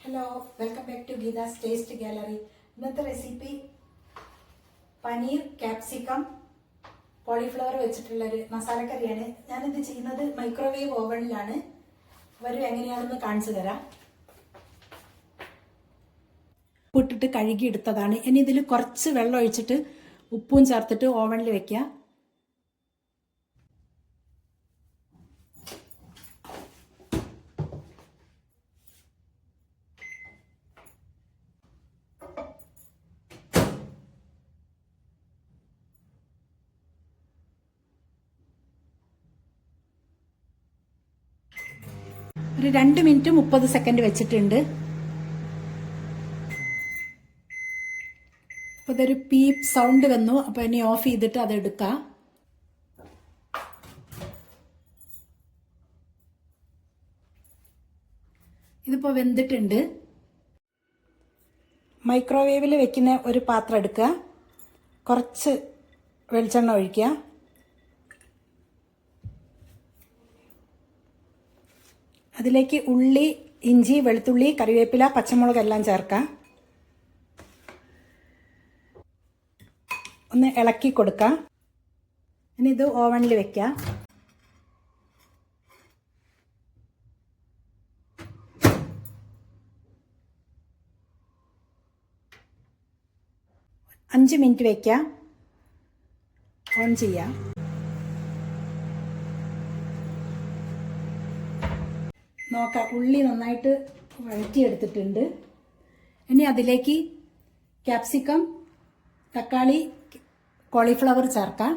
Hello, welcome back to Geetha's taste gallery. ഇന്നത്തെ recipe paneer capsicum cauliflower വെച്ചിട്ടുള്ളൊരു മസാലക്കറിയാണ്. ഞാനിത് ചെയ്യുന്നത് മൈക്രോവേവ് ഓവനിലാണ്. വരും എങ്ങനെയാണെന്ന് കാണിച്ചു തരാം. ഉപ്പിട്ടിട്ട് കഴുകിയെടുത്തതാണ്. ഇനി ഇതിൽ കുറച്ച് വെള്ളം ഒഴിച്ചിട്ട് ഉപ്പും ചേർത്തിട്ട് ഓവനിൽ വെക്കുക. ഒരു 2 മിനിറ്റ് 30 സെക്കൻഡ് വെച്ചിട്ടുണ്ട്. അപ്പോൾ ഇതൊരു പീപ്പ് സൗണ്ട് വന്നു. അപ്പോൾ ഇനി ഓഫ് ചെയ്തിട്ട് അത് എടുക്കാം. ഇതിപ്പോൾ വെന്തിട്ടുണ്ട്. മൈക്രോവേവിൽ വെക്കുന്ന ഒരു പാത്രം എടുക്കുക. കുറച്ച് വെളിച്ചെണ്ണ ഒഴിക്കുക. അതിലേക്ക് ഉള്ളി, ഇഞ്ചി, വെളുത്തുള്ളി, കറിവേപ്പില, പച്ചമുളക് എല്ലാം ചേർക്കാം. ഒന്ന് ഇളക്കി കൊടുക്കാം. ഇനി ഇത് ഓവനിൽ വെക്കാം. അഞ്ച് മിനിറ്റ് വെക്കാം. ഓൺ ചെയ്യാം. നോക്കാം, ഉള്ളി നന്നായിട്ട് വഴറ്റിയെടുത്തിട്ടുണ്ട്. ഇനി അതിലേക്ക് ക്യാപ്സിക്കം, തക്കാളി, കോളിഫ്ലവർ ചേർക്കാം.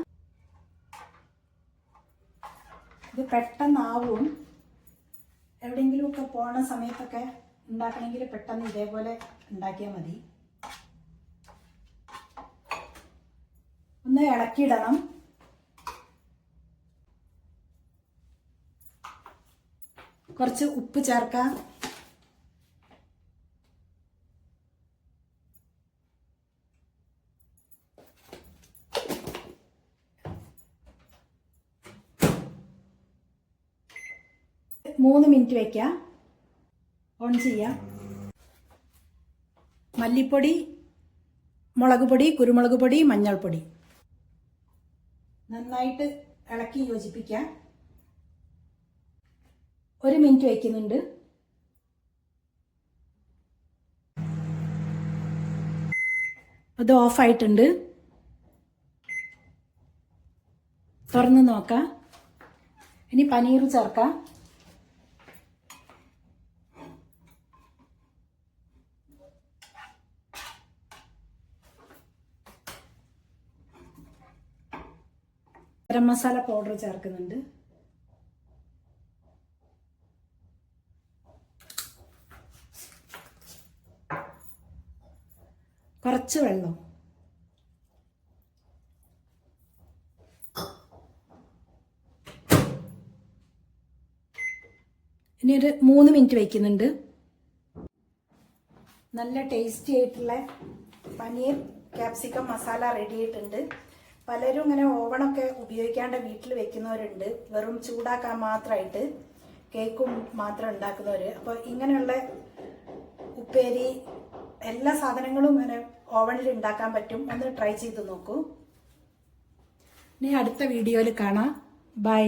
ഇത് പെട്ടെന്നാവും. എവിടെയെങ്കിലുമൊക്കെ പോണ സമയത്തൊക്കെ ഉണ്ടാക്കണമെങ്കിൽ പെട്ടെന്ന് ഇതേപോലെ ഉണ്ടാക്കിയാൽ മതി. ഒന്ന് ഇളക്കിയിടണം. കുറച്ച് ഉപ്പ് ചേർക്കാം. മൂന്ന് മിനിറ്റ് വയ്ക്കാം. ഓൺ ചെയ്യാം. മല്ലിപ്പൊടി, മുളക് പൊടി, കുരുമുളക് പൊടി, മഞ്ഞൾപ്പൊടി നന്നായിട്ട് ഇളക്കി യോജിപ്പിക്കാം. 1 മിനിറ്റ് വയ്ക്കുന്നുണ്ട്. അത് ഓഫായിട്ടുണ്ട്. തുറന്ന് നോക്കാം. ഇനി പനീർ ചേർക്കാം. ഗരം മസാല പൗഡർ ചേർക്കുന്നുണ്ട്. കുറച്ച് വെള്ളം. ഇനി ഒരു 3 മിനിറ്റ് വയ്ക്കുന്നുണ്ട്. നല്ല ടേസ്റ്റി ആയിട്ടുള്ള പനീർ ക്യാപ്സിക്കം മസാല റെഡി ആയിട്ടുണ്ട്. പലരും ഇങ്ങനെ ഓവണൊക്കെ ഉപയോഗിക്കാണ്ട് വീട്ടിൽ വെക്കുന്നവരുണ്ട്. വെറും ചൂടാക്കാൻ മാത്രമായിട്ട് കേക്കും മാത്രം ഉണ്ടാക്കുന്നവർ. അപ്പോൾ ഇങ്ങനെയുള്ള ഉപ്പേരി എല്ലാ സാധനങ്ങളും ഇങ്ങനെ ഓവനിൽ ഉണ്ടാക്കാൻ പറ്റും. ഒന്ന് ട്രൈ ചെയ്ത് നോക്കൂ. ഇനി അടുത്ത വീഡിയോയിൽ കാണാം. ബൈ.